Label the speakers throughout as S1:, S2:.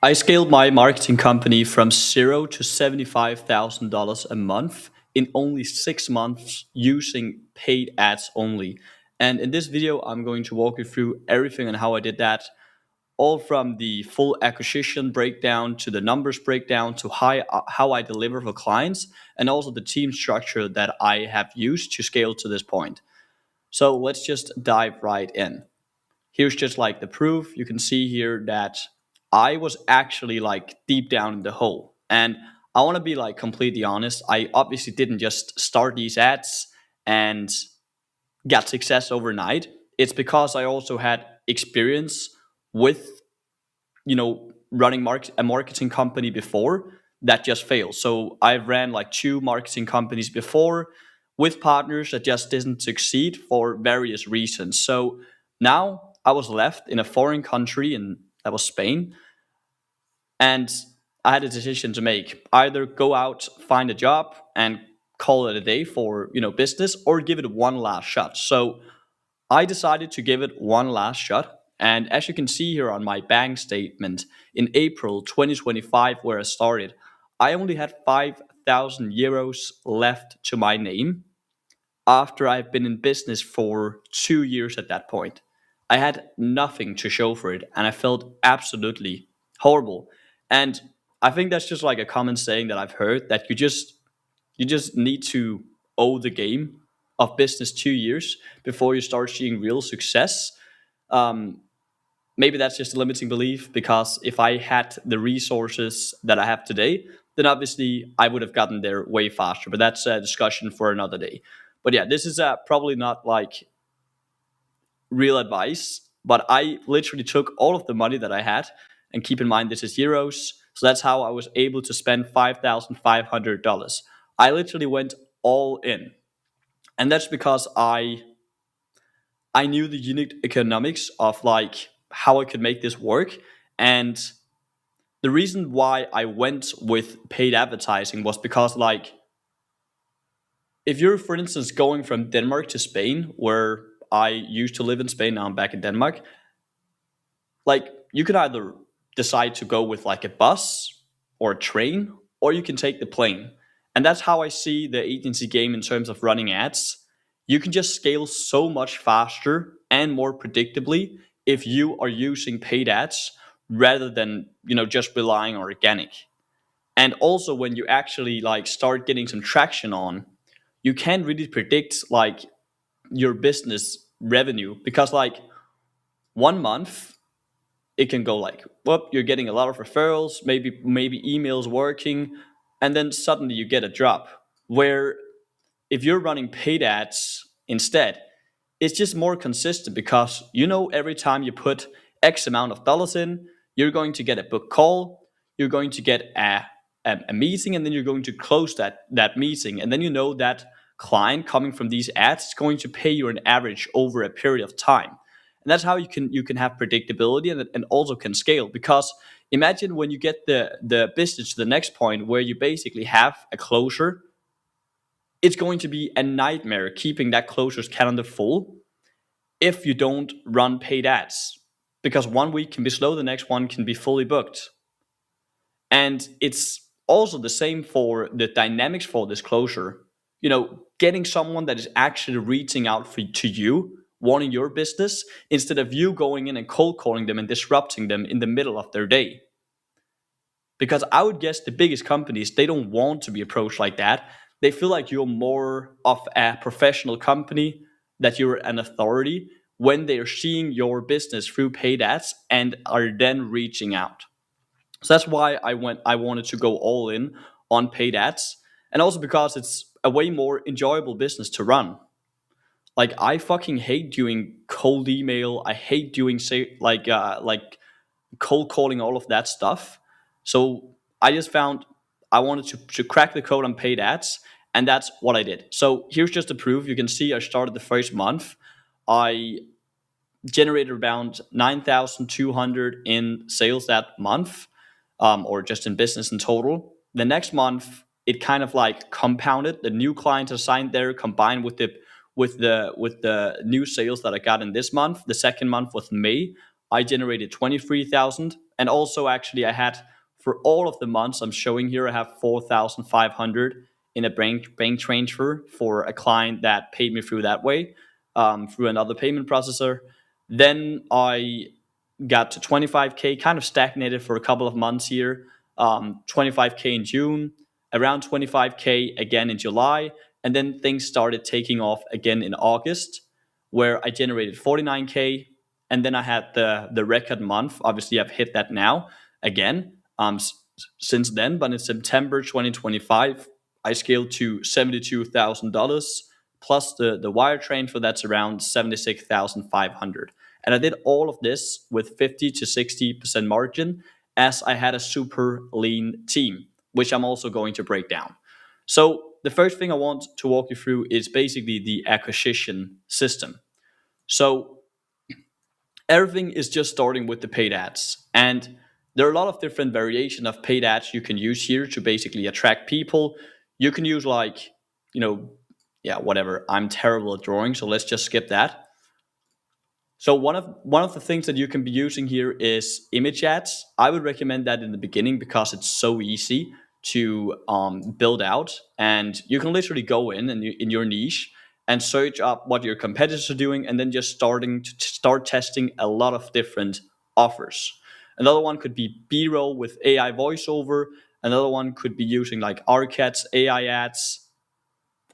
S1: I scaled my marketing company from zero to $75,000 a month in only 6 months using paid ads only. And in this video, I'm going to walk you through everything on how I did that, all from the full acquisition breakdown to the numbers breakdown to how I deliver for clients, and also the team structure that I have used to scale to this point. So let's just dive right in. Here's just like the proof. You can see here that I was actually like deep down in the hole. And I want to be like completely honest. I obviously didn't just start these ads and get success overnight. It's because I also had experience with, running a marketing company before that just failed. So I've ran like two marketing companies before with partners that just didn't succeed for various reasons. So now I was left in a foreign country, and that was Spain, and I had a decision to make: either go out, find a job, and call it a day for business, or give it one last shot. So I decided to give it one last shot. And as you can see here on my bank statement, in April 2025, where I started, I only had 5,000 euros left to my name after I've been in business for 2 years at that point. I had nothing to show for it, and I felt absolutely horrible. And I think that's just like a common saying that I've heard, that you just need to owe the game of business 2 years before you start seeing real success. Um, Maybe that's just a limiting belief, because if I had the resources that I have today, then obviously I would have gotten there way faster. But that's a discussion for another day. But yeah, this is probably not like real advice, but I literally took all of the money that I had, and keep in mind this is euros. So that's how I was able to spend $5,500. I literally went all in. And that's because I knew the unit economics of like how I could make this work. And the reason why I went with paid advertising was because, like, if you're, for instance, going from Denmark to Spain, where I used to live in Spain, now I'm back in Denmark, like, you can either decide to go with like a bus or a train, or you can take the plane. And that's how I see the agency game in terms of running ads. You can just scale so much faster and more predictably if you are using paid ads rather than, just relying on organic. And also, when you actually like start getting some traction on, you can really predict like your business revenue, because like 1 month it can go like, whoop, you're getting a lot of referrals, maybe emails working, and then suddenly you get a drop. Where if you're running paid ads instead, it's just more consistent, because every time you put X amount of dollars in, you're going to get a book call, you're going to get a meeting, and then you're going to close that meeting, and then that client coming from these ads is going to pay you an average over a period of time. And that's how you can have predictability, and also can scale. Because imagine when you get the business to the next point where you basically have a closure, it's going to be a nightmare keeping that closures calendar full if you don't run paid ads, because 1 week can be slow, the next one can be fully booked. And it's also the same for the dynamics for this closure. Getting someone that is actually reaching out to you, wanting your business, instead of you going in and cold calling them and disrupting them in the middle of their day. Because I would guess the biggest companies, they don't want to be approached like that. They feel like you're more of a professional company, that you're an authority, when they are seeing your business through paid ads and are then reaching out. So that's why I wanted to go all in on paid ads. And also because it's a way more enjoyable business to run. Like, I fucking hate doing cold email. I hate doing, say, like cold calling, all of that stuff. So I just found I wanted to crack the code on paid ads, and that's what I did. So here's just the proof. You can see I started the first month. I generated around 9,200 in sales that month, or just in business in total. The next month, it kind of like compounded. The new clients assigned there combined with the new sales that I got in this month. The second month was May. I generated 23,000, And also, actually, I had for all of the months I'm showing here, I have 4,500 in a bank transfer for a client that paid me through that way, through another payment processor. Then I got to 25K, kind of stagnated for a couple of months here. 25K in June, around 25K again in July, and then things started taking off again in August, where I generated 49K, and then I had the record month. Obviously, I've hit that now again since then, but in September 2025, I scaled to $72,000 plus the wire transfer. That's around 76,500. And I did all of this with 50 to 60% margin, as I had a super lean team, which I'm also going to break down. So the first thing I want to walk you through is basically the acquisition system. So everything is just starting with the paid ads. And there are a lot of different variation of paid ads you can use here to basically attract people. You can use like, yeah, whatever. I'm terrible at drawing, so let's just skip that. So one of the things that you can be using here is image ads. I would recommend that in the beginning because it's so easy to build out, and you can literally go in your niche and search up what your competitors are doing, and then just start testing a lot of different offers. Another one could be B-roll with AI voiceover. Another one could be using like Arcad's AI ads,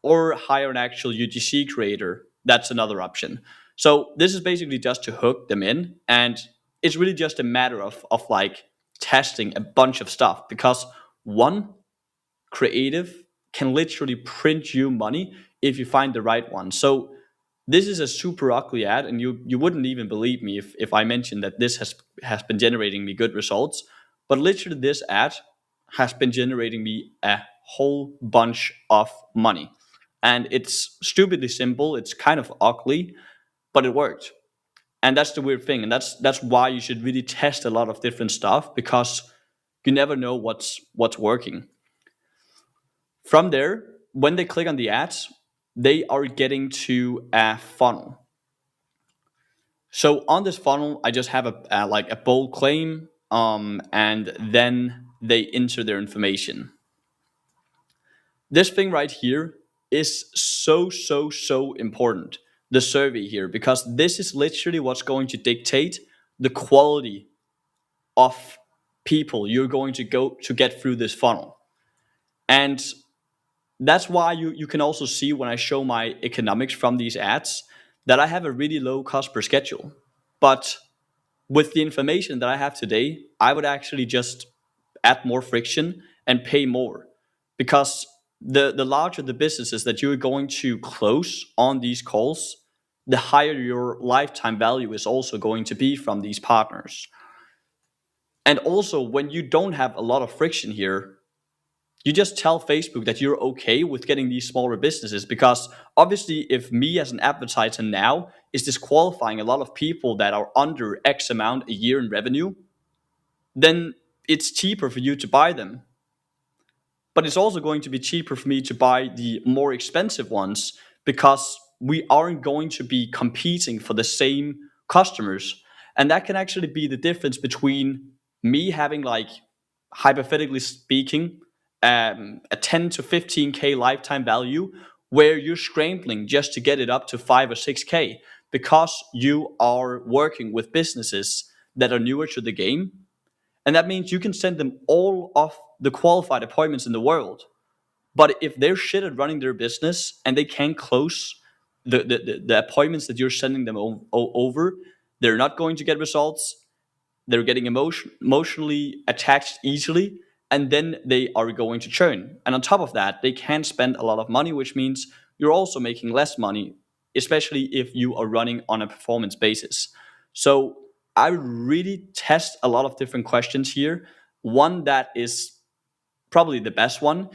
S1: or hire an actual UGC creator. That's another option. So this is basically just to hook them in, and it's really just a matter of like testing a bunch of stuff, because one creative can literally print you money if you find the right one. So this is a super ugly ad, and you wouldn't even believe me if I mentioned that this has been generating me good results. But literally, this ad has been generating me a whole bunch of money. And it's stupidly simple. It's kind of ugly, but it worked. And that's the weird thing. And that's why you should really test a lot of different stuff, because you never know what's working. From there, when they click on the ads, they are getting to a funnel. So on this funnel, I just have a bold claim, and then they enter their information. This thing right here is so important. The survey here, because this is literally what's going to dictate the quality of people you're going to go to get through this funnel. And that's why you can also see when I show my economics from these ads that I have a really low cost per schedule. But with the information that I have today, I would actually just add more friction and pay more, because the larger the businesses that you're going to close on these calls, the higher your lifetime value is also going to be from these partners. And also, when you don't have a lot of friction here, you just tell Facebook that you're okay with getting these smaller businesses, because obviously, if me as an advertiser now is disqualifying a lot of people that are under X amount a year in revenue, then it's cheaper for you to buy them. But it's also going to be cheaper for me to buy the more expensive ones, because we aren't going to be competing for the same customers. And that can actually be the difference between me having, like, hypothetically speaking, a 10 to 15K lifetime value, where you're scrambling just to get it up to 5 or 6K, because you are working with businesses that are newer to the game. And that means you can send them all of the qualified appointments in the world. But if they're shit at running their business and they can't close the appointments that you're sending them over, they're not going to get results. They're getting emotionally attached easily, and then they are going to churn. And on top of that, they can't spend a lot of money, which means you're also making less money, especially if you are running on a performance basis. So I really test a lot of different questions here. One that is probably the best one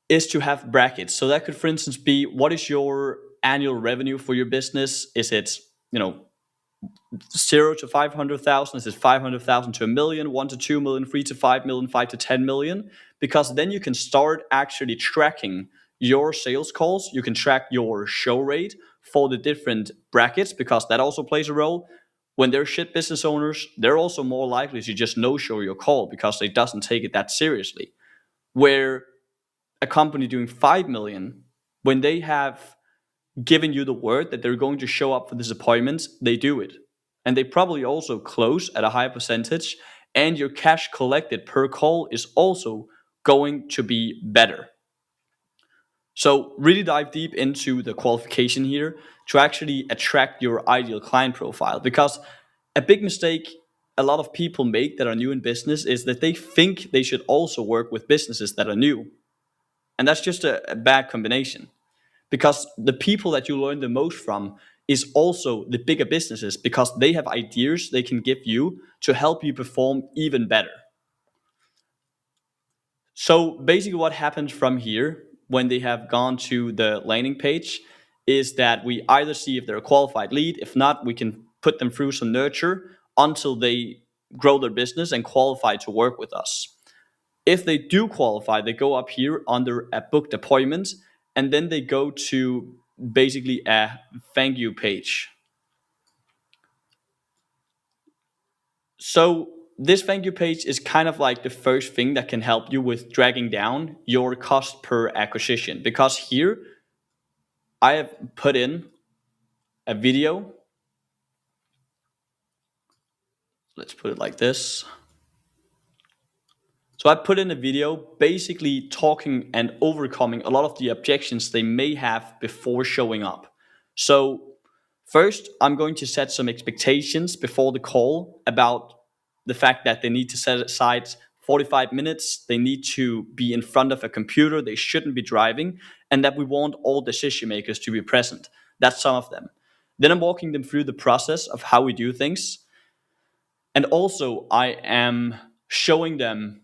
S1: is to have brackets. So that could, for instance, be, what is your annual revenue for your business? Is it, 0 to 500,000? Is it 500,000 to a million, 1 to 2 million, 3 to 5 million, 5 to 10 million? Because then you can start actually tracking your sales calls. You can track your show rate for the different brackets, because that also plays a role. when they're shit business owners, they're also more likely to just no-show your call because they doesn't take it that seriously. Where a company doing 5 million, when they have given you the word that they're going to show up for this appointment, they do it. And they probably also close at a higher percentage, and your cash collected per call is also going to be better. So really dive deep into the qualification here to actually attract your ideal client profile, because a big mistake a lot of people make that are new in business is that they think they should also work with businesses that are new. And that's just a bad combination, because the people that you learn the most from is also the bigger businesses, because they have ideas they can give you to help you perform even better. So basically what happens from here when they have gone to the landing page is that we either see if they're a qualified lead. If not, we can put them through some nurture until they grow their business and qualify to work with us. If they do qualify, they go up here under a booked appointment, and then they go to basically a thank you page. So this thank you page is kind of like the first thing that can help you with dragging down your cost per acquisition, because here I have put in a video. Let's put it like this. So I put in a video basically talking and overcoming a lot of the objections they may have before showing up. So first, I'm going to set some expectations before the call about the fact that they need to set aside 45 minutes, they need to be in front of a computer, they shouldn't be driving, and that we want all decision makers to be present. That's some of them. Then I'm walking them through the process of how we do things. And also, I am showing them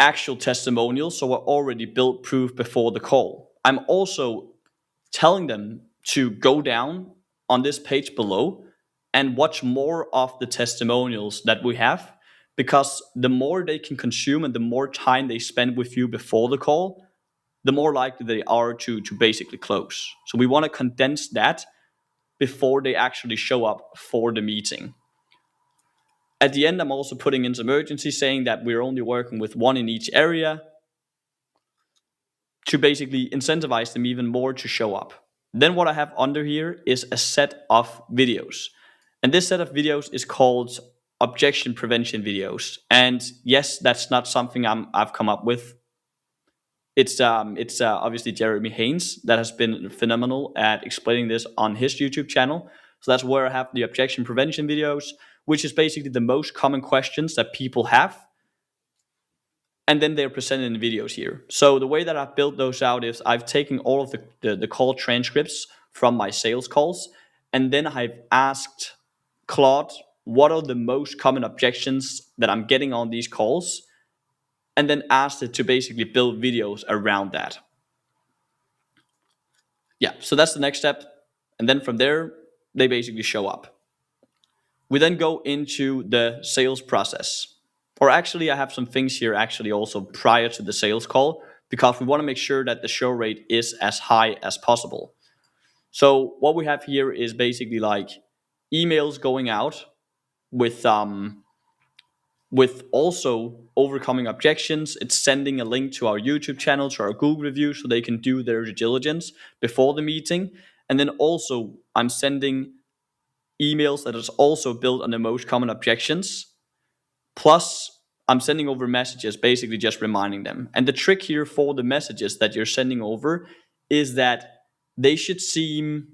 S1: actual testimonials, so I already built proof before the call. I'm also telling them to go down on this page below and watch more of the testimonials that we have, because the more they can consume and the more time they spend with you before the call, the more likely they are to basically close. So we want to condense that before they actually show up for the meeting. At the end, I'm also putting in some urgency, saying that we're only working with one in each area to basically incentivize them even more to show up. Then what I have under here is a set of videos. And this set of videos is called objection prevention videos. And yes, that's not something I've come up with. It's obviously Jeremy Haynes that has been phenomenal at explaining this on his YouTube channel. So that's where I have the objection prevention videos, which is basically the most common questions that people have, and then they're presented in videos here. So the way that I've built those out is I've taken all of the call transcripts from my sales calls, and then I've asked Claude what are the most common objections that I'm getting on these calls, and then asked it to basically build videos around that. Yeah, so that's the next step. And then from there, they basically show up. We then go into the sales process. Or actually, I have some things here actually also prior to the sales call, because we want to make sure that the show rate is as high as possible. So what we have here is basically like emails going out with also overcoming objections. It's sending a link to our YouTube channel, to our Google review, so they can do their due diligence before the meeting. And then also I'm sending emails that is also built on the most common objections. Plus, I'm sending over messages, basically just reminding them. And the trick here for the messages that you're sending over is that they should seem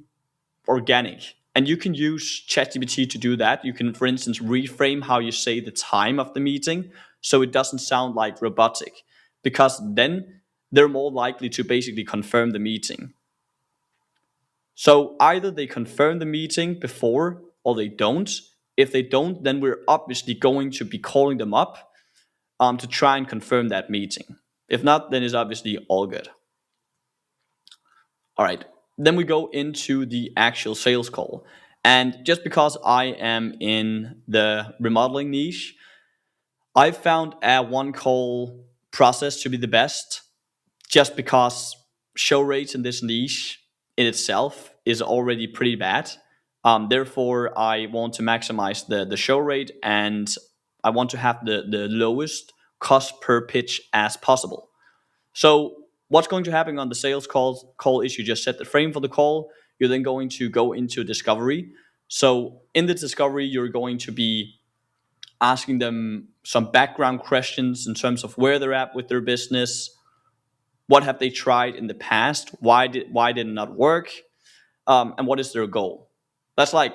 S1: organic. And you can use ChatGPT to do that. You can, for instance, reframe how you say the time of the meeting so it doesn't sound like robotic, because then they're more likely to basically confirm the meeting. So either they confirm the meeting before or they don't. If they don't, then we're obviously going to be calling them up to try and confirm that meeting. If not, then it's obviously all good. All right, then we go into the actual sales call. And just because I am in the remodeling niche, I found a one call process to be the best, just because show rates in this niche in itself is already pretty bad. Therefore, I want to maximize the show rate, and I want to have the lowest cost per pitch as possible. So what's going to happen on the sales call is you just set the frame for the call. You're then going to go into discovery. So in the discovery, you're going to be asking them some background questions in terms of where they're at with their business, what have they tried in the past, why did it not work, and what is their goal. That's like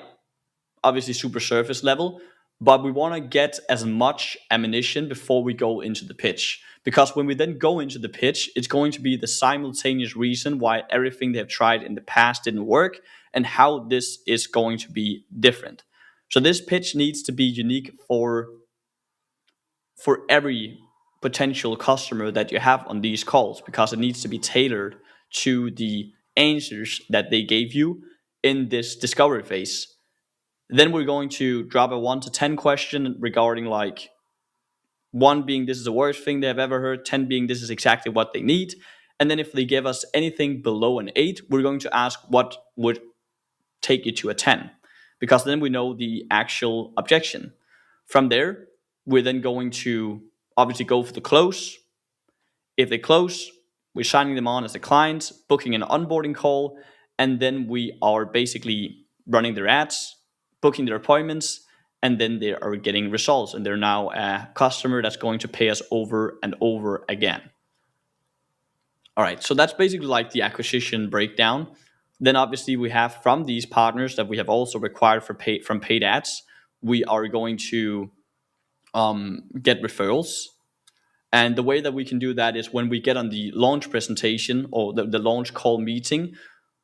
S1: obviously super surface level, but we want to get as much ammunition before we go into the pitch. Because when we then go into the pitch, it's going to be the simultaneous reason why everything they've tried in the past didn't work and how this is going to be different. So this pitch needs to be unique for every potential customer that you have on these calls, because it needs to be tailored to the answers that they gave you in this discovery phase. Then we're going to drop a 1 to 10 question regarding, like, 1 being this is the worst thing they have ever heard, 10 being this is exactly what they need. And then if they give us anything below an 8, we're going to ask what would take you to a 10, because then we know the actual objection. From there, we're then going to obviously go for the close. If they close, we're signing them on as a client, booking an onboarding call, and then we are basically running their ads, booking their appointments, and then they are getting results, and they're now a customer that's going to pay us over and over again. All right, so that's basically like the acquisition breakdown. Then obviously we have from these partners that we have also required from paid ads, we are going to get referrals. And the way that we can do that is when we get on the launch presentation or the launch call meeting,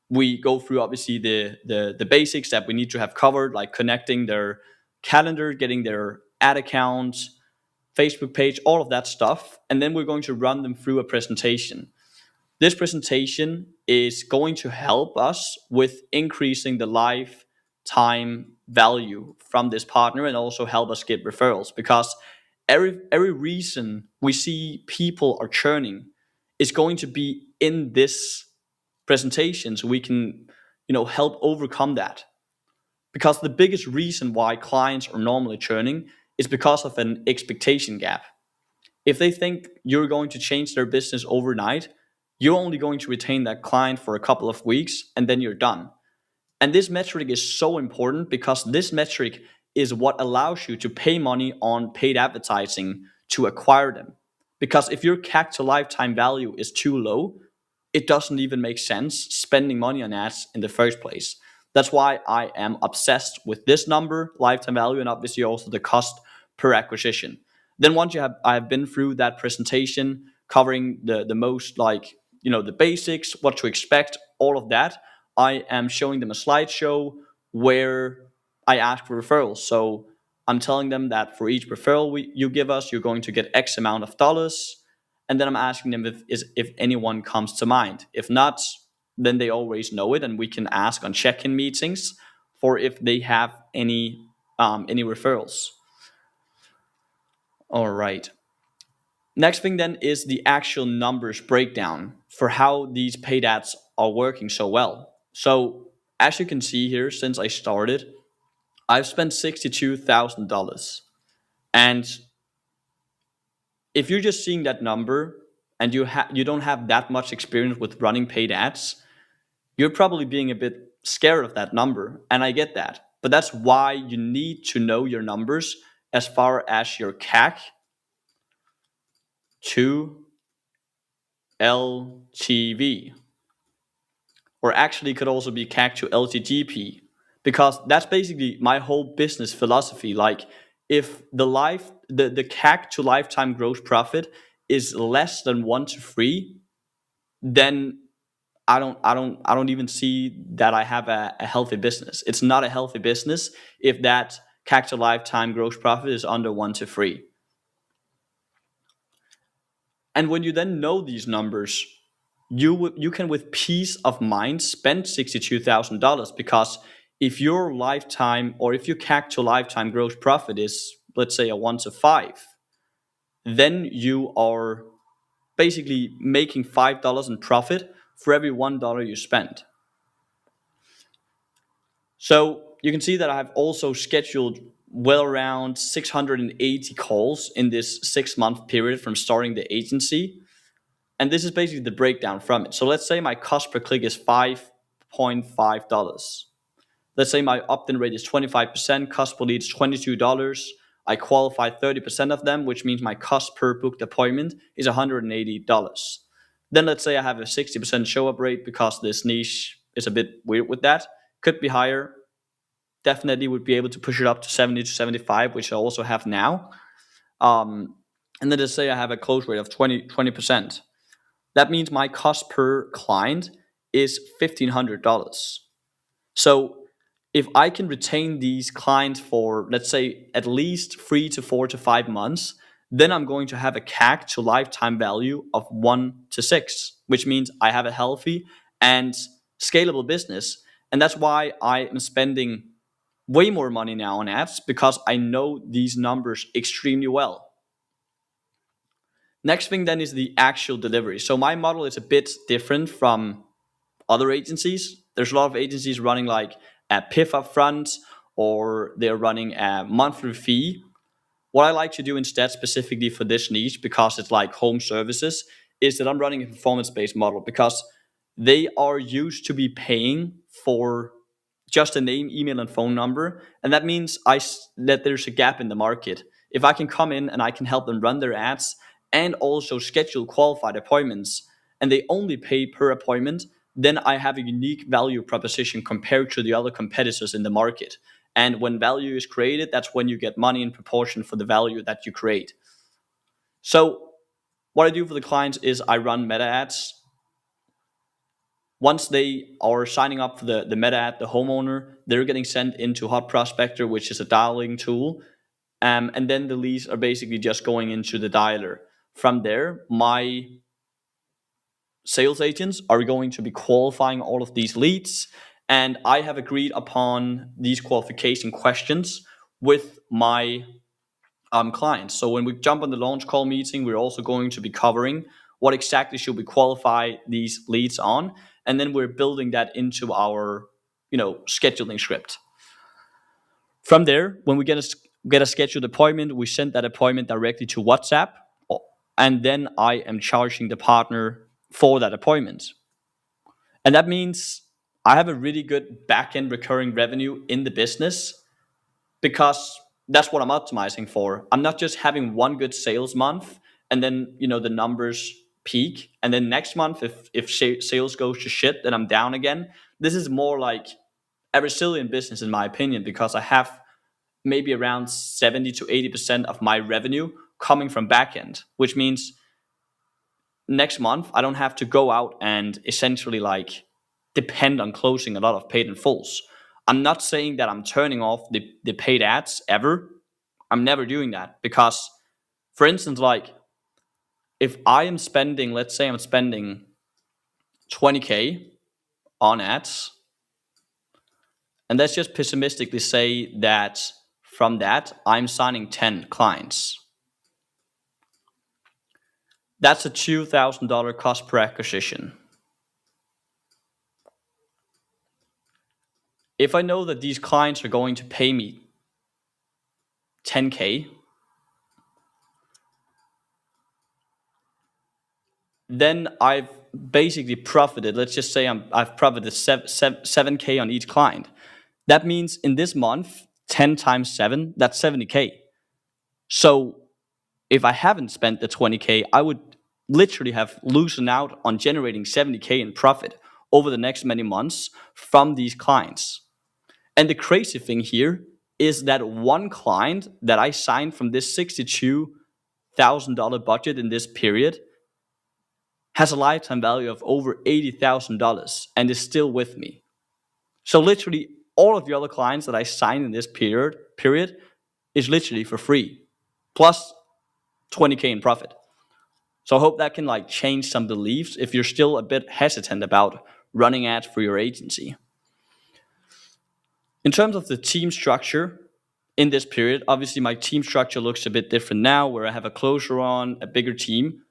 S1: we go through obviously the basics that we need to have covered, like connecting their calendar, getting their ad account, Facebook page, all of that stuff. And then we're going to run them through a presentation. This presentation is going to help us with increasing the lifetime value from this partner and also help us get referrals, because every reason we see people are churning is going to be in this presentation, so we can help overcome that. Because the biggest reason why clients are normally churning is because of an expectation gap. If they think you're going to change their business overnight, you're only going to retain that client for a couple of weeks and then you're done. And this metric is so important because this metric is what allows you to pay money on paid advertising to acquire them. Because if your CAC to lifetime value is too low, it doesn't even make sense spending money on ads in the first place. That's why I am obsessed with this number, lifetime value, and obviously also the cost per acquisition. Then once I have been through that presentation, covering the most, like, the basics, what to expect, all of that, I am showing them a slideshow where I ask for referrals. So I'm telling them that for each referral you give us, you're going to get X amount of dollars. And then I'm asking them if anyone comes to mind. If not, then they always know it, and we can ask on check-in meetings for if they have any referrals. All right. Next thing then is the actual numbers breakdown for how these paid ads are working so well. So as you can see here, since I started, I've spent $62,000. And if you're just seeing that number and you don't have that much experience with running paid ads, you're probably being a bit scared of that number. And I get that. But that's why you need to know your numbers as far as your CAC to LTV. Or actually could also be CAC to LTGP, because that's basically my whole business philosophy. Like, if the CAC to lifetime gross profit is less than 1 to 3, then I don't even see that I have a healthy business. It's not a healthy business if that CAC to lifetime gross profit is under 1 to 3. And when you then know these numbers, you can with peace of mind spend $62,000, because if your lifetime, or if your CAC to lifetime gross profit is, let's say, a 1 to 5, then you are basically making $5 in profit for every $1 you spend. So you can see that I've also scheduled well around 680 calls in this 6 month period from starting the agency. And this is basically the breakdown from it. So let's say my cost per click is $5.5. Let's say my opt-in rate is 25%, cost per lead is $22. I qualify 30% of them, which means my cost per booked appointment is $180. Then let's say I have a 60% show up rate because this niche is a bit weird with that. Could be higher. Definitely would be able to push it up to 70 to 75, which I also have now. And then let's say I have a close rate of 20%. That means my cost per client is $1,500. So if I can retain these clients for, let's say, at least 3 to 4 to 5 months, then I'm going to have a CAC to lifetime value of 1 to 6, which means I have a healthy and scalable business. And that's why I am spending way more money now on ads, because I know these numbers extremely well. Next thing then is the actual delivery. So my model is a bit different from other agencies. There's a lot of agencies running like a PIF upfront, or they're running a monthly fee. What I like to do instead, specifically for this niche, because it's like home services, is that I'm running a performance-based model, because they are used to be paying for just a name, email, and phone number. And that means that there's a gap in the market. If I can come in and I can help them run their ads and also schedule qualified appointments, and they only pay per appointment, then I have a unique value proposition compared to the other competitors in the market. And when value is created, that's when you get money in proportion for the value that you create. So what I do for the clients is I run meta ads. Once they are signing up for the meta ad, the homeowner, they're getting sent into Hot Prospector, which is a dialing tool. And then the leads are basically just going into the dialer. From there, my sales agents are going to be qualifying all of these leads. And I have agreed upon these qualification questions with my clients. So when we jump on the launch call meeting, we're also going to be covering what exactly should we qualify these leads on. And then we're building that into our, scheduling script. From there, when we get a scheduled appointment, we send that appointment directly to WhatsApp, and then I am charging the partner for that appointment. And that means I have a really good back-end recurring revenue in the business, because that's what I'm optimizing for. I'm not just having one good sales month and then, the numbers peak, and then next month, if sales goes to shit, then I'm down again. This is more like a resilient business, in my opinion, because I have maybe around 70 to 80% of my revenue coming from backend, which means next month I don't have to go out and essentially like depend on closing a lot of paid in fulls. I'm not saying that I'm turning off the paid ads ever. I'm never doing that, because, for instance, like if I am spending, let's say I'm spending 20K on ads, and let's just pessimistically say that from that I'm signing 10 clients. That's a $2,000 cost per acquisition. If I know that these clients are going to pay me 10K, then I've basically profited. Let's just say I've profited 7K on each client. That means in this month, 10 times 7, that's 70K. So if I haven't spent the 20K, I would literally have loosened out on generating 70K in profit over the next many months from these clients. And the crazy thing here is that one client that I signed from this $62,000 budget in this period has a lifetime value of over $80,000 and is still with me. So literally all of the other clients that I signed in this period is literally for free, plus 20K in profit. So I hope that can like change some beliefs if you're still a bit hesitant about running ads for your agency. In terms of the team structure in this period, obviously my team structure looks a bit different now, where I have a closer on, a bigger team.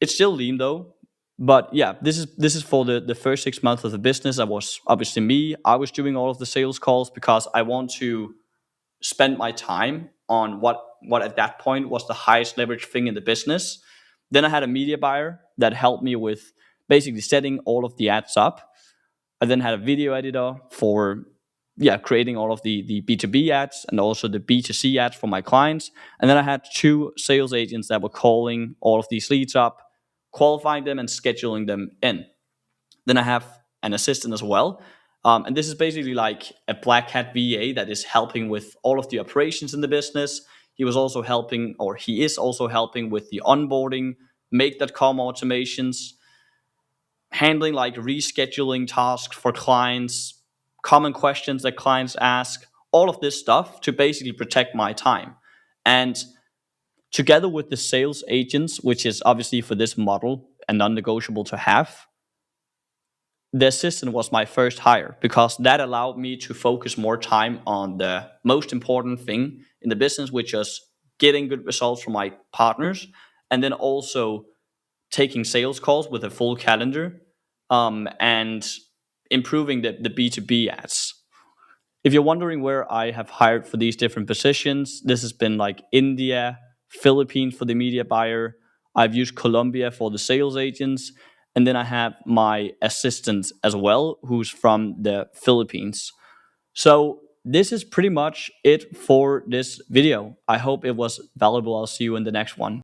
S1: It's still lean though. But yeah, this is for the first 6 months of the business. I was obviously me. I was doing all of the sales calls because I want to spend my time on what at that point was the highest leverage thing in the business. Then I had a media buyer that helped me with basically setting all of the ads up. I then had a video editor for creating all of the B2B ads and also the B2C ads for my clients. And then I had two sales agents that were calling all of these leads up, qualifying them and scheduling them in. Then I have an assistant as well. And this is basically like a black hat VA that is helping with all of the operations in the business. He was also helping, or he is also helping with the onboarding, make.com automations, handling like rescheduling tasks for clients, common questions that clients ask, all of this stuff to basically protect my time. And together with the sales agents, which is obviously for this model and non-negotiable to have, the assistant was my first hire because that allowed me to focus more time on the most important thing in the business, which is getting good results from my partners, and then also taking sales calls with a full calendar, and improving the B2B ads. If you're wondering where I have hired for these different positions, this has been like India, Philippines for the media buyer. I've used Colombia for the sales agents. And then I have my assistant as well, who's from the Philippines. So this is pretty much it for this video. I hope it was valuable. I'll see you in the next one.